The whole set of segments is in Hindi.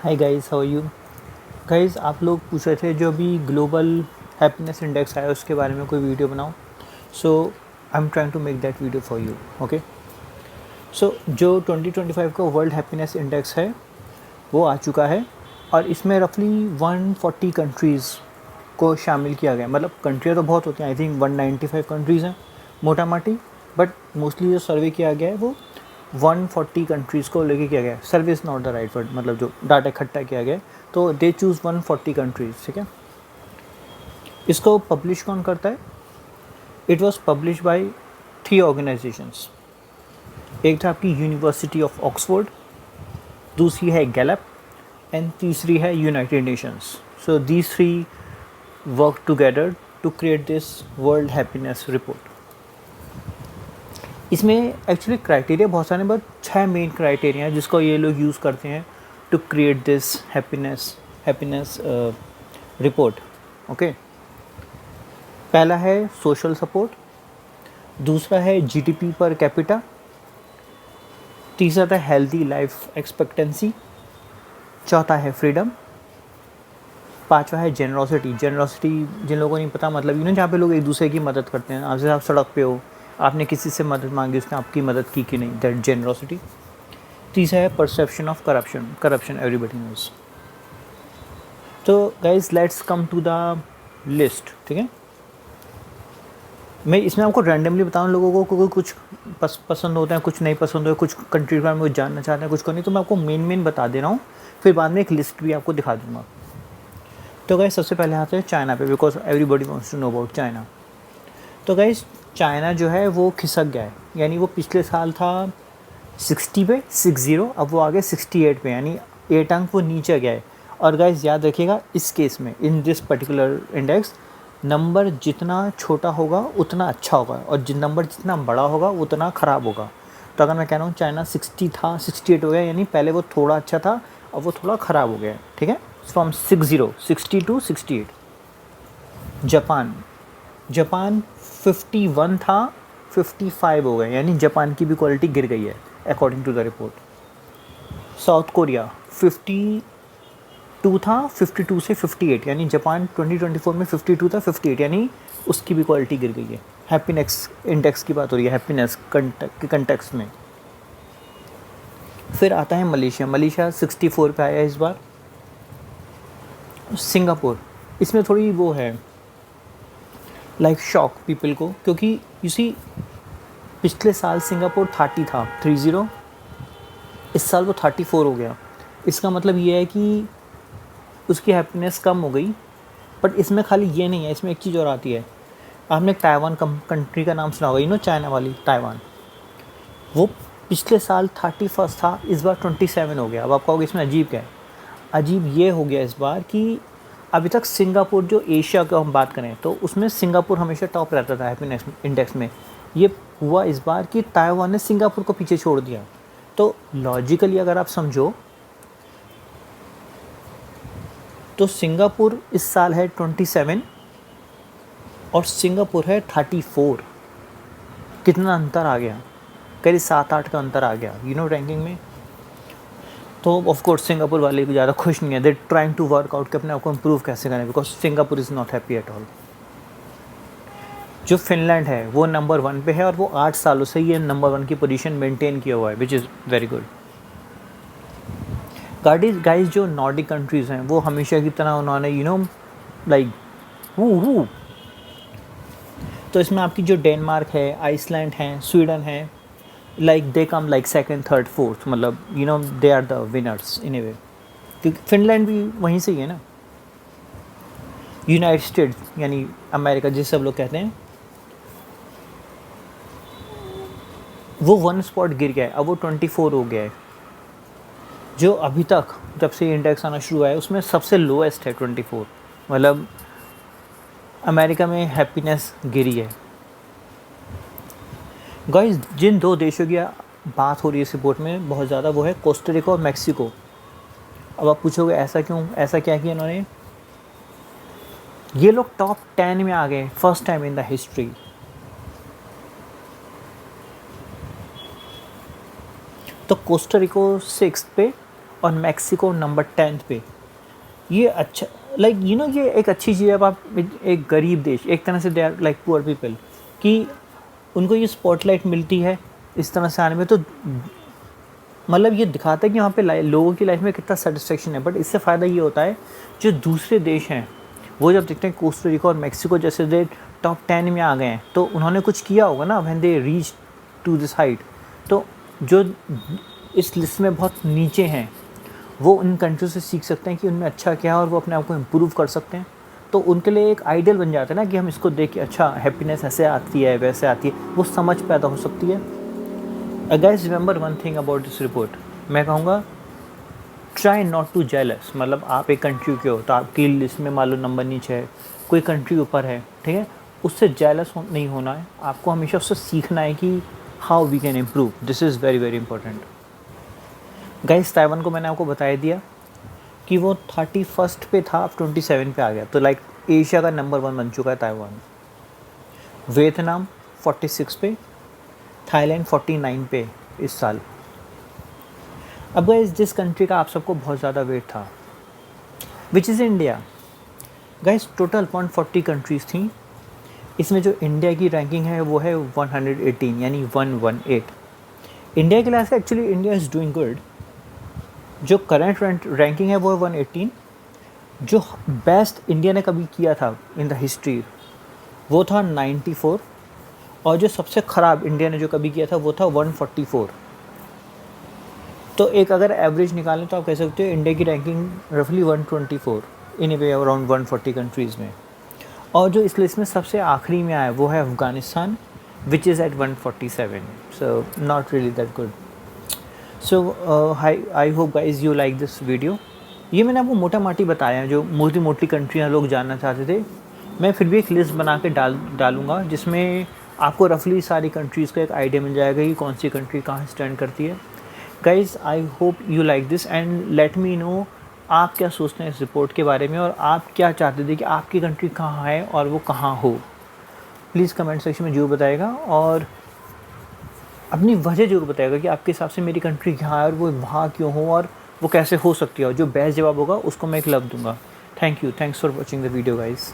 Hi guys, how are you guys. आप लोग पूछ रहे थे जो अभी ग्लोबल हैप्पीनेस इंडेक्स आया उसके बारे में कोई वीडियो बनाओ। So I am trying to make that video for you. Okay, so जो 2025 का वर्ल्ड हैप्पीनेस इंडेक्स है वो आ चुका है और इसमें रफली 140 कंट्रीज़ को शामिल किया गया। मतलब कंट्रियाँ तो बहुत होती हैं, आई थिंक 195 कंट्रीज़ हैं मोटा माटी, बट मोस्टली जो सर्वे किया गया है वो 140 कंट्रीज़ को लेके किया गया है। Survey is not the right word, मतलब जो डाटा इकट्ठा किया गया है, तो दे चूज़ 140 कंट्रीज़। ठीक है, इसको पब्लिश कौन करता है? It was publish by 3 organisations. एक था आपकी यूनिवर्सिटी ऑफ ऑक्सफोर्ड, दूसरी है गैलप एंड तीसरी है United Nations. So these 3 work together to create this world happiness report. इसमें एक्चुअली क्राइटेरिया बहुत सारे, बट 6 मेन क्राइटेरिया हैं जिसको ये लोग यूज़ करते हैं to create this happiness report. Okay, पहला है सोशल सपोर्ट, दूसरा है जीडीपी पर कैपिटा, तीसरा था हेल्दी लाइफ एक्सपेक्टेंसी, चौथा है फ्रीडम, पांचवा है जेनरोसिटी। जेनरोसिटी जिन लोगों को नहीं पता, मतलब जहाँ पे लोग एक दूसरे की मदद करते हैं। आपसे आप सड़क पे हो, आपने किसी से मदद मांगी, उसने आपकी मदद की कि नहीं, दैट जेनरोसिटी। तीसरा है perception of corruption everybody knows. तो guys let's come to the list. ठीक है, मैं इसमें आपको रैंडमली बताऊँ लोगों को कुछ पसंद होता है, कुछ नहीं पसंद हो, कुछ कंट्री के बारे में वो जानना चाहते हैं, कुछ को नहीं, तो मैं आपको मेन बता दे रहा हूँ, फिर बाद में एक लिस्ट भी आपको दिखा दूँगा। तो गाइज सबसे पहले आते हैं चाइना पे, because everybody wants to know about China. तो गाइज चाइना जो है वो खिसक गया है, यानी वो पिछले साल था 60 पे, 60, अब वो आ गया 68 पे, यानी 8 अंक वो नीचे गया है। और गाइज याद रखिएगा, इस केस में in this particular index number जितना छोटा होगा उतना अच्छा होगा, और नंबर जितना बड़ा होगा उतना ख़राब होगा। तो अगर मैं कह रहा हूँ चाइना 60 था, 68 हो गया, यानी पहले वो थोड़ा अच्छा था, अब वो थोड़ा ख़राब हो गया है। ठीक है, फ्रॉम 60 टू 68। जापान 51 था, 55 हो गए, यानी जापान की भी क्वालिटी गिर गई है according to the report. South Korea 52 था, 52 से 58, यानी जापान 2024 में 52 था, 58, यानी उसकी भी क्वालिटी गिर गई है। हैप्पीनेस इंडेक्स की बात हो रही है, हैप्पीनेस के कंटेक्स्ट में। फिर आता है मलेशिया 64 पे आया इस बार। सिंगापुर, इसमें थोड़ी वो है, लाइक शॉक पीपल को, क्योंकि यू सी पिछले साल सिंगापुर 30 था, 30, इस साल वो 34 हो गया। इसका मतलब ये है कि उसकी हैप्पीनेस कम हो गई। बट इसमें खाली ये नहीं है, इसमें एक चीज़ और आती है। आपने ताइवान कंट्री का नाम सुना होगा, चाइना वाली ताइवान, वो पिछले साल 31 था, इस बार 27 हो गया। अब आप कहोगे इसमें अजीब क्या है? अजीब ये हो गया इस बार कि अभी तक सिंगापुर, जो एशिया का हम बात करें तो उसमें सिंगापुर हमेशा टॉप रहता था हैप्पीनेस इंडेक्स में। ये हुआ इस बार कि ताइवान ने सिंगापुर को पीछे छोड़ दिया। तो लॉजिकली अगर आप समझो तो सिंगापुर इस साल है 27 और सिंगापुर है 34। कितना अंतर आ गया? करीब 7-8 का अंतर आ गया रैंकिंग में। तो ऑफ कोर्स सिंगापुर वाले भी ज़्यादा खुश नहीं है, they trying to work out कि अपने आप को इम्प्रूव कैसे करें, because Singapore is not happy at all. जो फिनलैंड है वो नंबर 1 पे है और वो 8 सालों से ये नंबर 1 की पोजीशन मेंटेन किया हुआ है, which is very good. Guys जो नॉर्डिक कंट्रीज़ हैं वो हमेशा की तरह उन्होंने लाइक वो तो इसमें आपकी जो डेनमार्क है, आइसलैंड है, स्वीडन है, like they come like second, third, fourth, मतलब they are the winners in a way, क्योंकि फिनलैंड भी वहीं से ही है ना। यूनाइटेड स्टेट्स यानी अमेरिका जिसे सब लोग कहते हैं, वो 1 स्पॉट गिर गया है, अब वो 24 हो गया है। जो अभी तक जब से इंडेक्स आना शुरू हुआ है उसमें सबसे लोएस्ट है 24, मतलब अमेरिका में हैप्पीनेस गिरी है। गाइस जिन 2 देशों की बात हो रही है इस रिपोर्ट में बहुत ज़्यादा, वो है कोस्टारिका और मैक्सिको। अब आप पूछोगे ऐसा क्यों, ऐसा क्या किया इन्होंने? ये लोग टॉप 10 में आ गए first time in the history. तो कोस्टारिको 6th पे और मैक्सिको नंबर 10 पे। ये अच्छा लाइक ये एक अच्छी चीज़ है। अब आप एक गरीब देश, एक तरह से they are like poor people, कि उनको ये स्पॉटलाइट मिलती है इस तरह से आने में, तो मतलब ये दिखाता है कि वहाँ पे लोगों की लाइफ में कितना सेटिस्फेक्शन है। बट इससे फ़ायदा ये होता है जो दूसरे देश हैं वो जब देखते हैं कोस्टा रिका और मैक्सिको जैसे दे टॉप 10 में आ गए हैं, तो उन्होंने कुछ किया होगा ना when they reach to this height. तो जो इस लिस्ट में बहुत नीचे हैं वो उन कंट्री से सीख सकते हैं कि उनमें अच्छा क्या है और वो अपने आप को इम्प्रूव कर सकते हैं। तो उनके लिए एक आइडियल बन जाता है ना कि हम इसको देख के अच्छा हैप्पीनेस ऐसे आती है वैसे आती है, वो समझ पैदा हो सकती है। Guys remember one thing about this report, मैं कहूँगा ट्राई नॉट टू जेलस। मतलब आप एक कंट्री के हो तो आपकी लिस्ट में मान लो नंबर नीचे है, कोई कंट्री ऊपर है, ठीक है, उससे जेलस नहीं होना है। आपको हमेशा उससे सीखना है कि how we can improve. This is very very important. Guys Taiwan को मैंने आपको बताया दिया कि वो 31 पे था, अब 27 पे आ गया, तो लाइक एशिया का नंबर 1 बन चुका है ताइवान। वियतनाम 46 पे, थाईलैंड 49 पे इस साल। अब गाइस जिस कंट्री का आप सबको बहुत ज़्यादा वेट था, which is India. Guys total 140 countries थी, इसमें जो इंडिया की रैंकिंग है वो है 118 यानी 118। इंडिया के लिहाज से actually India is doing good. जो करंट रैंकिंग है वो है 118। जो बेस्ट इंडिया ने कभी किया था इन द हिस्ट्री वो था 94, और जो सबसे ख़राब इंडिया ने जो कभी किया था वो था 144। तो एक अगर एवरेज निकालें तो आप कह सकते हो इंडिया की रैंकिंग रफली 124 इन ए वे अराउंड 140 कंट्रीज़ में। और जो इस लिस्ट में सबसे आखिरी में आया वो है Afghanistan, which is at 147, so not really that good. So I hope guys you like this video. ये मैंने आपको मोटा माटी बताया है जो मोटी मोटी कंट्रियाँ लोग जानना चाहते थे। मैं फिर भी एक लिस्ट बना के डालूँगा जिसमें आपको रफली सारी कंट्रीज़ का एक आइडिया मिल जाएगा कि कौन सी कंट्री कहाँ स्टैंड करती है। Guys I hope you like this and let me know आप क्या सोचते हैं इस रिपोर्ट के बारे में, और आप क्या चाहते थे कि आपकी कंट्री कहाँ है और वो कहाँ हो। प्लीज़ कमेंट सेक्शन में जरूर बताएगा, और अपनी वजह जरूर बताएगा कि आपके हिसाब से मेरी कंट्री कहाँ है और वो वहाँ क्यों हो और वो कैसे हो सकती है। और जो बेस्ट जवाब होगा उसको मैं एक लव दूंगा। Thank you, thanks for watching the video guys.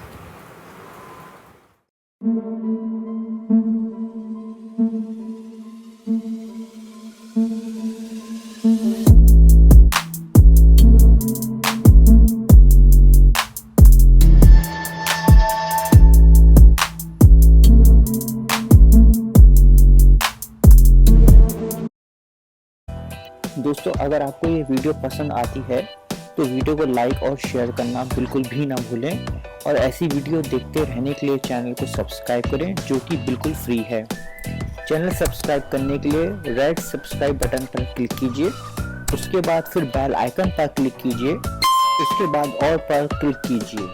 दोस्तों अगर आपको ये वीडियो पसंद आती है तो वीडियो को लाइक और शेयर करना बिल्कुल भी ना भूलें, और ऐसी वीडियो देखते रहने के लिए चैनल को सब्सक्राइब करें जो कि बिल्कुल फ्री है। चैनल सब्सक्राइब करने के लिए रेड सब्सक्राइब बटन पर क्लिक कीजिए, उसके बाद फिर बेल आइकन पर क्लिक कीजिए, उसके बाद और पर क्लिक कीजिए।